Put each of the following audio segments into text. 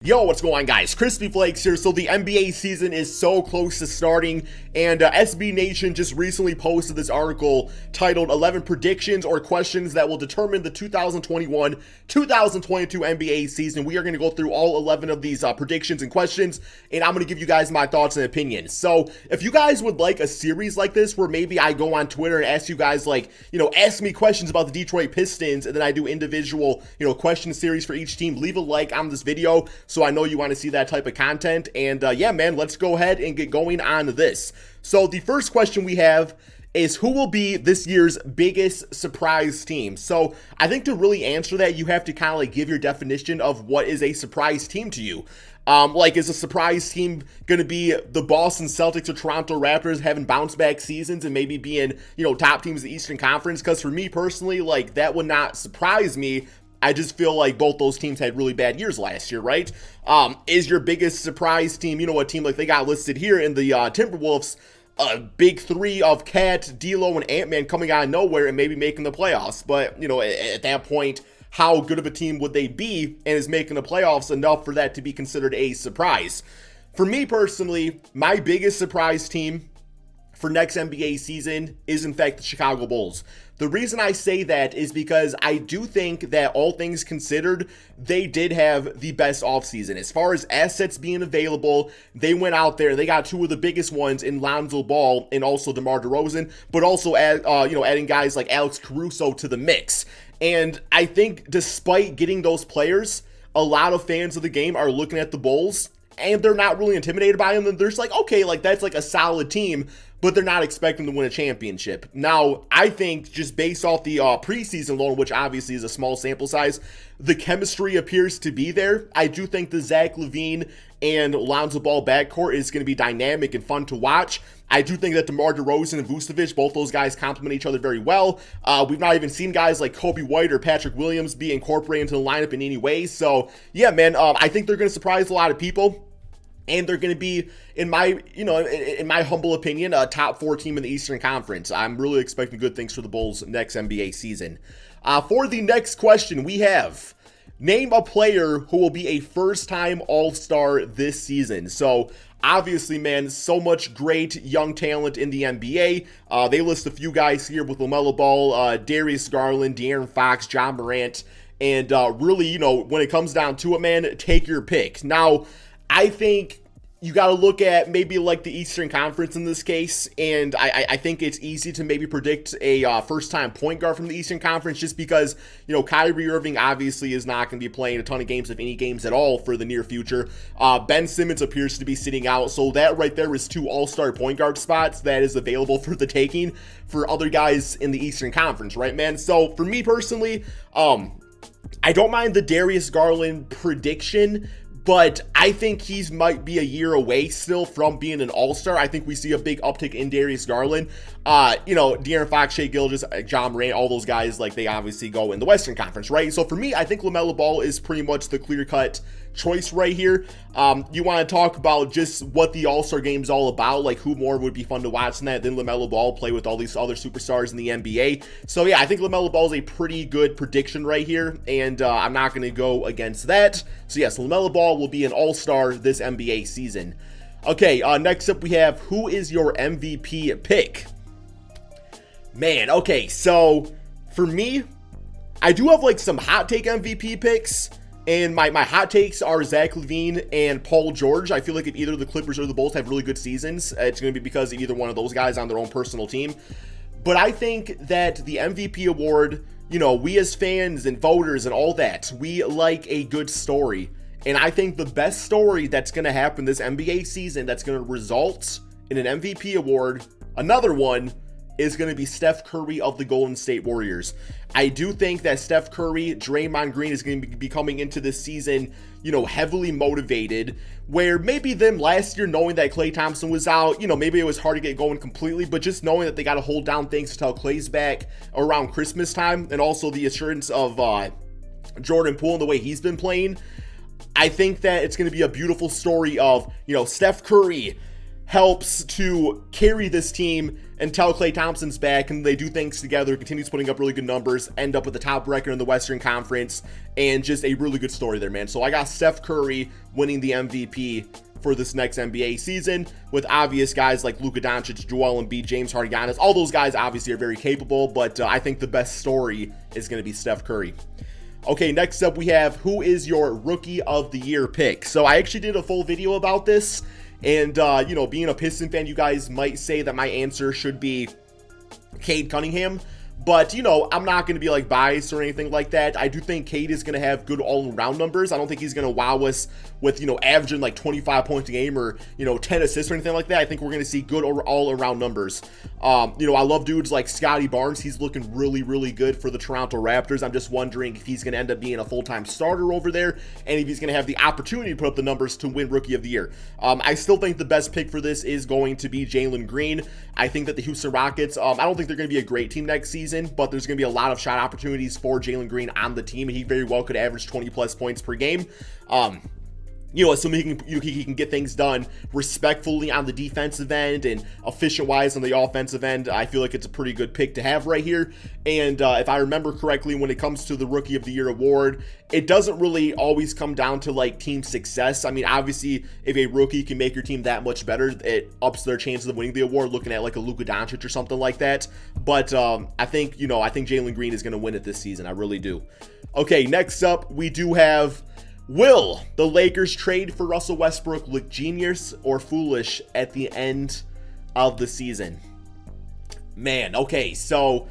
Yo, what's going on, guys? Crispy Flakes here. So the NBA season is so close to starting, and SB Nation just recently posted this article titled 11 Predictions or Questions That Will Determine the 2021-2022 NBA Season. We are going to go through all 11 of these predictions and questions, and I'm going to give you guys my thoughts and opinions. So if you guys would like a series like this where maybe I go on Twitter and ask you guys, ask me questions about the Detroit Pistons, and then I do individual, question series for each team, leave a like on this video so I know you want to see that type of content. And yeah, man, let's go ahead and get going on this. So the first question we have is, who will be this year's biggest surprise team? So I think to really answer that, you have to kind of give your definition of what is a surprise team to you. Is a surprise team going to be the Boston Celtics or Toronto Raptors having bounce back seasons and maybe being, top teams in the Eastern Conference? Because for me personally, that would not surprise me. I just feel like both those teams had really bad years last year, right? Is your biggest surprise team, a team like they got listed here in the Timberwolves, a big three of Cat, D'Lo, and Ant-Man coming out of nowhere and maybe making the playoffs? But, at that point, how good of a team would they be, and is making the playoffs enough for that to be considered a surprise? For me personally, my biggest surprise team for next NBA season is in fact the Chicago Bulls. The reason I say that is because I do think that, all things considered, they did have the best offseason. As far as assets being available, they went out there, they got two of the biggest ones in Lonzo Ball and also DeMar DeRozan, but also adding guys like Alex Caruso to the mix. And I think despite getting those players, a lot of fans of the game are looking at the Bulls and they're not really intimidated by them. And they're just okay, that's a solid team, but they're not expecting to win a championship. Now, I think just based off the preseason alone, which obviously is a small sample size, the chemistry appears to be there. I do think the Zach LaVine and Lonzo Ball backcourt is going to be dynamic and fun to watch. I do think that DeMar DeRozan and Vucevic, both those guys complement each other very well. We've not even seen guys like Kobe White or Patrick Williams be incorporated into the lineup in any way. So, yeah, man, I think they're going to surprise a lot of people. And they're going to be, in my humble opinion, a top 4 team in the Eastern Conference. I'm really expecting good things for the Bulls next NBA season. For the next question, we have, name a player who will be a first-time All-Star this season. So, obviously, man, so much great young talent in the NBA. They list a few guys here with LaMelo Ball, Darius Garland, De'Aaron Fox, John Morant. And really, when it comes down to it, man, take your pick. Now, I think you got to look at maybe the Eastern Conference in this case, and I think it's easy to maybe predict a first-time point guard from the Eastern Conference just because, Kyrie Irving obviously is not going to be playing a ton of games, if any games at all, for the near future. Ben Simmons appears to be sitting out, so that right there is 2 all-star point guard spots that is available for the taking for other guys in the Eastern Conference, right, man? So for me personally, I don't mind the Darius Garland prediction, but I think he's might be a year away still from being an all-star. I think we see a big uptick in Darius Garland. De'Aaron Fox, Shai Gilgeous, John Morant, all those guys, they obviously go in the Western Conference, right? So for me, I think LaMelo Ball is pretty much the clear-cut choice right here. You want to talk about just what the All-Star game is all about, who more would be fun to watch than that than LaMelo Ball play with all these other superstars in the NBA. So yeah, I think LaMelo Ball is a pretty good prediction right here, and I'm not going to go against that. So yes, LaMelo Ball will be an All-Star this NBA season. Okay, next up we have, who is your MVP pick? Man, okay, so for me, I do have some hot take MVP picks. And my hot takes are Zach LaVine and Paul George. I feel like if either the Clippers or the Bulls have really good seasons, it's going to be because of either one of those guys on their own personal team. But I think that the MVP award, we as fans and voters and all that, we like a good story. And I think the best story that's going to happen this NBA season that's going to result in an MVP award, another one, is going to be Steph Curry of the Golden State Warriors. I do think that Steph Curry, Draymond Green is going to be coming into this season, heavily motivated, where maybe them last year knowing that Klay Thompson was out, maybe it was hard to get going completely, but just knowing that they got to hold down things until Klay's back around Christmas time, and also the assurance of Jordan Poole and the way he's been playing, I think that it's going to be a beautiful story of, Steph Curry helps to carry this team until Klay Thompson's back and they do things together, continues putting up really good numbers, end up with the top record in the Western Conference, and just a really good story there, man. So I got Steph Curry winning the MVP for this next NBA season, with obvious guys like Luka Doncic, Joel Embiid, James Harden, Giannis. All those guys obviously are very capable, but I think the best story is going to be Steph Curry. Okay, next up we have who is your Rookie of the Year pick. So I actually did a full video about this, and you know, being a Piston fan, you guys might say that my answer should be Cade Cunningham. But, you know, I'm not going to be like biased or anything like that. I do think Cade is going to have good all-around numbers. I don't think he's going to wow us with, you know, averaging like 25 points a game or, you know, 10 assists or anything like that. I think we're going to see good all-around numbers. You know, I love dudes like Scotty Barnes. He's looking really, really good for the Toronto Raptors. I'm just wondering if he's going to end up being a full-time starter over there and if he's going to have the opportunity to put up the numbers to win Rookie of the Year. I still think the best pick for this is going to be Jalen Green. I think that the Houston Rockets, I don't think they're going to be a great team next season, but there's going to be a lot of shot opportunities for Jalen Green on the team, and he very well could average 20 plus points per game. You know, assuming he can get things done respectfully on the defensive end and efficient-wise on the offensive end, I feel like it's a pretty good pick to have right here. And if I remember correctly, when it comes to the Rookie of the Year award, it doesn't really always come down to, like, team success. I mean, obviously, if a rookie can make your team that much better, it ups their chances of winning the award, looking at, like, a Luka Doncic or something like that. But I think Jalen Green is going to win it this season. I really do. Okay, next up, we do have... Will the Lakers trade for Russell Westbrook look genius or foolish at the end of the season? Man, okay, so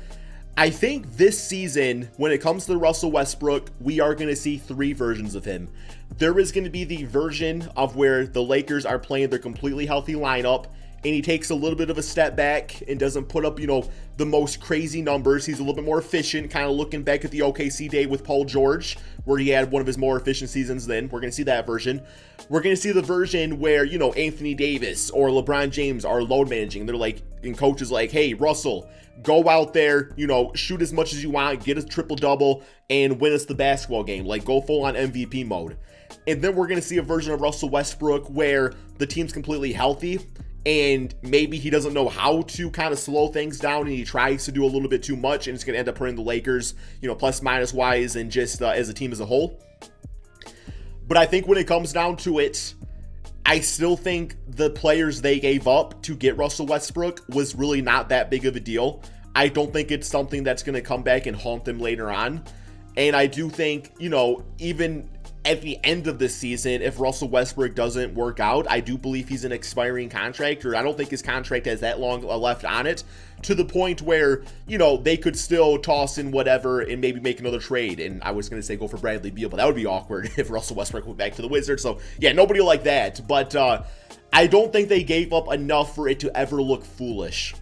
I think this season, when it comes to Russell Westbrook, we are going to see three versions of him. There is going to be the version of where the Lakers are playing their completely healthy lineup, and he takes a little bit of a step back and doesn't put up, you know, the most crazy numbers. He's a little bit more efficient, kind of looking back at the OKC day with Paul George, where he had one of his more efficient seasons then. We're going to see that version. We're going to see the version where, you know, Anthony Davis or LeBron James are load managing. They're like, and coaches like, hey, Russell, go out there, you know, shoot as much as you want, get a triple-double, and win us the basketball game. Like, go full-on MVP mode. And then we're going to see a version of Russell Westbrook where the team's completely healthy, and maybe he doesn't know how to kind of slow things down, and he tries to do a little bit too much, and it's going to end up hurting the Lakers, you know, plus minus wise and just as a team as a whole. But I think when it comes down to it, I still think the players they gave up to get Russell Westbrook was really not that big of a deal. I don't think it's something that's going to come back and haunt them later on. And I do think, you know, even at the end of this season, if Russell Westbrook doesn't work out, I do believe he's an expiring contract, or I don't think his contract has that long left on it, to the point where, you know, they could still toss in whatever and maybe make another trade. And I was going to say go for Bradley Beal, but that would be awkward if Russell Westbrook went back to the Wizards. So yeah, nobody like that. But I don't think they gave up enough for it to ever look foolish.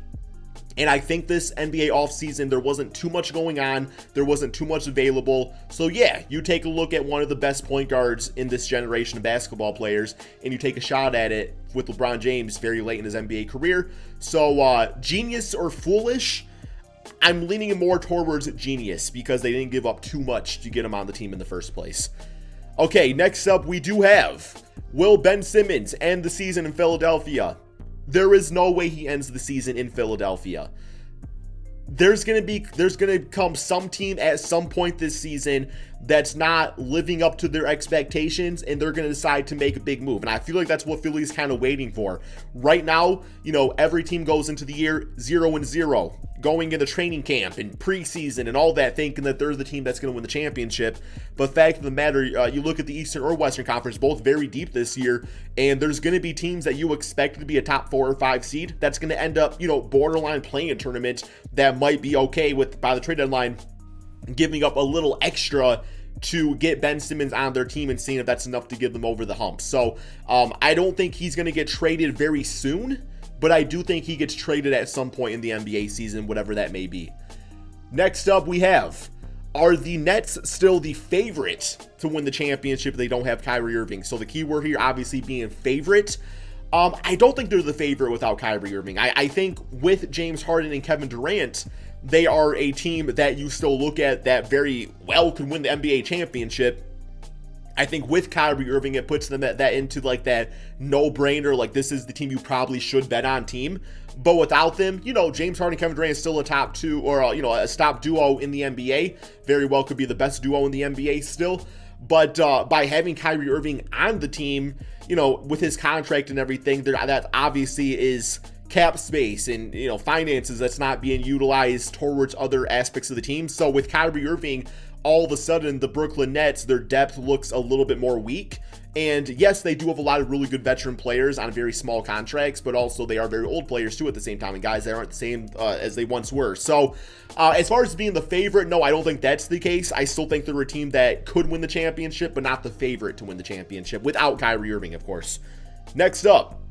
And I think this NBA offseason, there wasn't too much going on. There wasn't too much available. So yeah, you take a look at one of the best point guards in this generation of basketball players, and you take a shot at it with LeBron James very late in his NBA career. So genius or foolish? I'm leaning more towards genius because they didn't give up too much to get him on the team in the first place. Okay, next up we do have, will Ben Simmons end the season in Philadelphia? There is no way he ends the season in Philadelphia. There's gonna come some team at some point this season that's not living up to their expectations, and they're gonna decide to make a big move. And I feel like that's what Philly's kind of waiting for. Right now, you know, every team goes into the year 0-0, going into training camp and preseason and all that, thinking that they're the team that's going to win the championship. But fact of the matter, you look at the Eastern or Western Conference, both very deep this year, and there's going to be teams that you expect to be a top 4 or 5 seed that's going to end up, you know, borderline playing a tournament that might be okay with, by the trade deadline, giving up a little extra to get Ben Simmons on their team and seeing if that's enough to give them over the hump. So I don't think he's going to get traded very soon, but I do think he gets traded at some point in the NBA season, whatever that may be. Next up we have, are the Nets still the favorite to win the championship if they don't have Kyrie Irving? So the key word here obviously being favorite. I don't think they're the favorite without Kyrie Irving. I think with James Harden and Kevin Durant, they are a team that you still look at that very well could win the NBA championship. I think with Kyrie Irving, it puts them that into like that no-brainer, like this is the team you probably should bet on team. But without them, James Harden, Kevin Durant is still a top two or, a top duo in the NBA. Very well could be the best duo in the NBA still. But by having Kyrie Irving on the team, with his contract and everything, that obviously is cap space and, finances that's not being utilized towards other aspects of the team. So with Kyrie Irving, all of a sudden the Brooklyn Nets, their depth looks a little bit more weak. And yes, they do have a lot of really good veteran players on very small contracts, but also they are very old players too at the same time, and guys that aren't the same as they once were. So as far as being the favorite, no, I don't think that's the case. I still think they're a team that could win the championship, but not the favorite to win the championship, without Kyrie Irving, of course. Next up,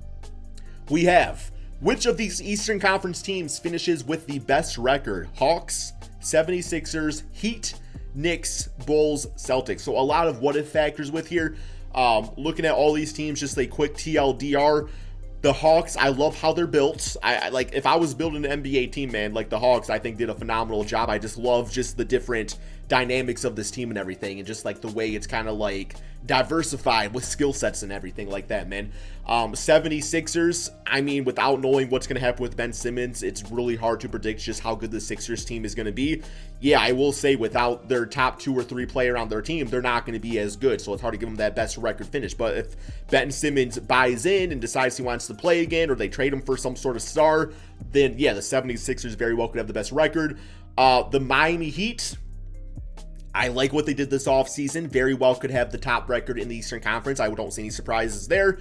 we have, which of these Eastern Conference teams finishes with the best record? Hawks, 76ers, Heat, Knicks, Bulls, Celtics. So a lot of what-if factors with here. Looking at all these teams, just a quick TLDR. The Hawks, I love how they're built. I like, if I was building an NBA team, man, like the Hawks, I think did a phenomenal job. I just love just the different dynamics of this team and everything, and just like the way it's kind of like diversified with skill sets and everything like that, man. 76ers, I mean, without knowing what's going to happen with Ben Simmons, it's really hard to predict just how good the Sixers team is going to be. Yeah, I will say without their top 2 or 3 player on their team, they're not going to be as good, so it's hard to give them that best record finish. But if Ben Simmons buys in and decides he wants to play again, or they trade him for some sort of star, then yeah, the 76ers very well could have the best record. The Miami Heat, I like what they did this offseason. Very well could have the top record in the Eastern Conference. I don't see any surprises there.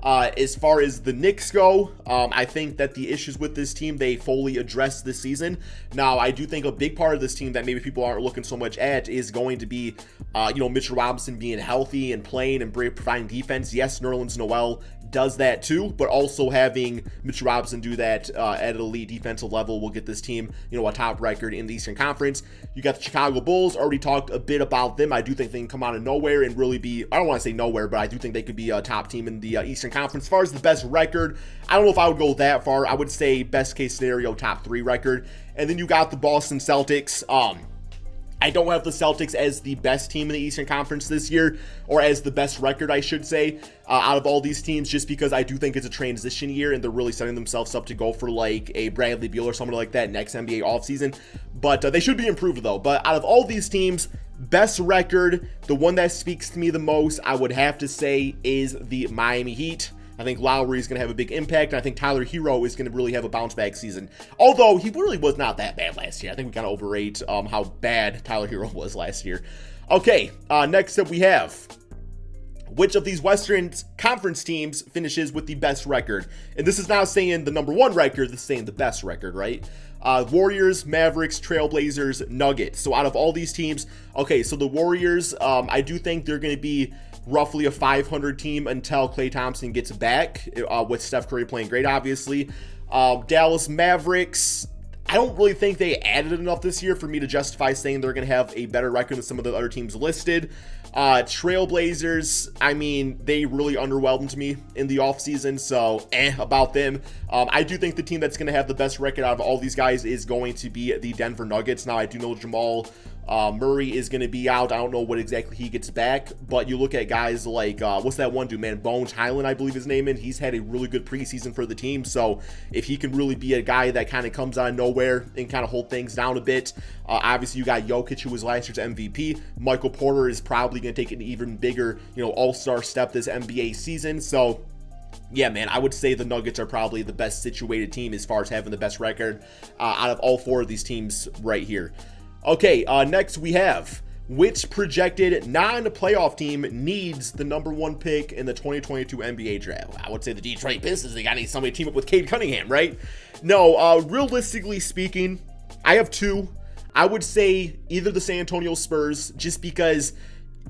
As far as the Knicks go, I think that the issues with this team, they fully addressed this season. Now, I do think a big part of this team that maybe people aren't looking so much at is going to be, Mitchell Robinson being healthy and playing and providing defense. Yes, Nerlens Noel does that too, but also having Mitchell Robinson do that at an elite defensive level will get this team, a top record in the Eastern Conference. You got the Chicago Bulls, already talked a bit about them. I do think they can come out of nowhere and really be, I don't want to say nowhere, but I do think they could be a top team in the Eastern Conference. As far as the best record, I don't know if I would go that far. I would say best case scenario, top 3 record. And then you got the Boston Celtics. I don't have the Celtics as the best team in the Eastern Conference this year, or as the best record, I should say, out of all these teams, just because I do think it's a transition year and they're really setting themselves up to go for like a Bradley Beal or someone like that next NBA offseason. But they should be improved though. But out of all these teams, best record, the one that speaks to me the most, I would have to say, is the Miami Heat. I think Lowry is going to have a big impact, and I think Tyler Hero is going to really have a bounce-back season. Although, he really was not that bad last year. I think we kind of overrate how bad Tyler Hero was last year. Okay, next up we have, which of these Western Conference teams finishes with the best record? And this is not saying the number 1 record, this is saying the best record, right? Warriors, Mavericks, Trailblazers, Nuggets. So out of all these teams, okay, so the Warriors, I do think they're going to be roughly a 500 team until Klay Thompson gets back, with Steph Curry playing great, obviously. Dallas Mavericks, I don't really think they added enough this year for me to justify saying they're going to have a better record than some of the other teams listed. Trailblazers, I mean, they really underwhelmed me in the offseason, so about them. I do think the team that's going to have the best record out of all these guys is going to be the Denver Nuggets. Now, I do know Jamal Murray is going to be out. I don't know what exactly he gets back, but you look at guys like, what's that one dude, man? Bones Highland, I believe his name is. He's had a really good preseason for the team, so if he can really be a guy that kind of comes out of nowhere and kind of hold things down a bit. Obviously, you got Jokic, who was last year's MVP. Michael Porter is probably going to take an even bigger, all-star step this NBA season, so yeah, man, I would say the Nuggets are probably the best situated team as far as having the best record out of all 4 of these teams right here. Okay, next we have, which projected non-playoff team needs the number 1 pick in the 2022 NBA draft? I would say the Detroit Pistons. They got to need somebody to team up with Cade Cunningham, right? No, realistically speaking, I have 2. I would say either the San Antonio Spurs, just because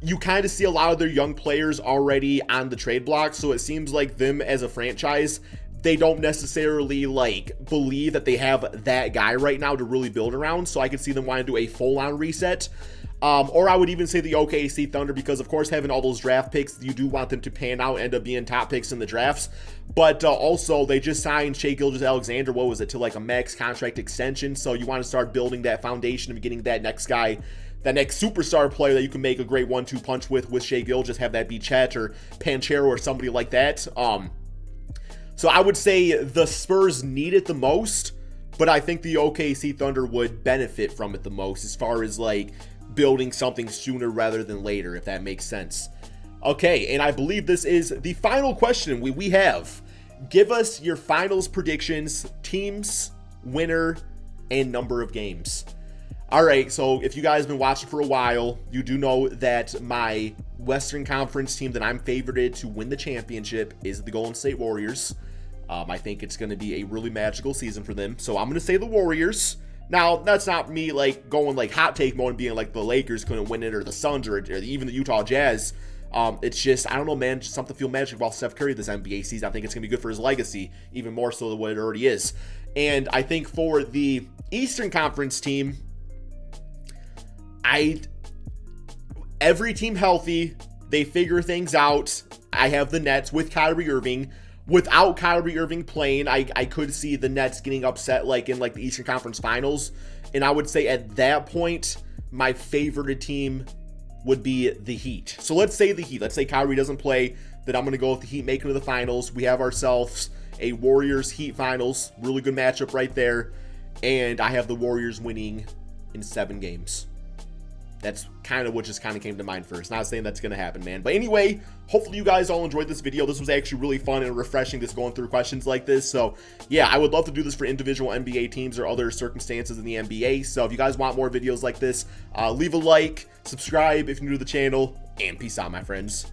you kind of see a lot of their young players already on the trade block, so it seems like them as a franchise, they don't necessarily believe that they have that guy right now to really build around. So I could see them wanting to do a full-on reset. Or I would even say the OKC Thunder, because of course having all those draft picks, you do want them to pan out, end up being top picks in the drafts. But also they just signed Shai Gilgeous-Alexander, what was it, to a max contract extension. So you want to start building that foundation of getting that next guy that next superstar player that you can make a great 1-2 punch with Shai Gilgeous, have that be Chet or Panchero or somebody like that. So I would say the Spurs need it the most, but I think the OKC Thunder would benefit from it the most as far as like building something sooner rather than later, if that makes sense. Okay, and I believe this is the final question we have. Give us your finals predictions, teams, winner, and number of games. All right, so if you guys have been watching for a while, you do know that my Western Conference team that I'm favorited to win the championship is the Golden State Warriors. I think it's going to be a really magical season for them. So I'm going to say the Warriors. Now, that's not me like going like hot take mode and being like the Lakers couldn't win it or the Suns or even the Utah Jazz. It's just, I don't know, man, just something feel magic about Steph Curry this NBA season. I think it's going to be good for his legacy, even more so than what it already is. And I think for the Eastern Conference team, every team healthy, they figure things out. I have the Nets with Kyrie Irving. Without Kyrie Irving playing, I could see the Nets getting upset like in like the Eastern Conference Finals. And I would say at that point, my favorite team would be the Heat. So let's say the Heat. Let's say Kyrie doesn't play. Then I'm going to go with the Heat making it to the finals. We have ourselves a Warriors-Heat finals. Really good matchup right there. And I have the Warriors winning in 7 games. That's kind of what just kind of came to mind first. Not saying that's going to happen, man. But anyway, hopefully you guys all enjoyed this video. This was actually really fun and refreshing just going through questions like this. So yeah, I would love to do this for individual NBA teams or other circumstances in the NBA. So if you guys want more videos like this, leave a like, subscribe if you're new to the channel, and peace out, my friends.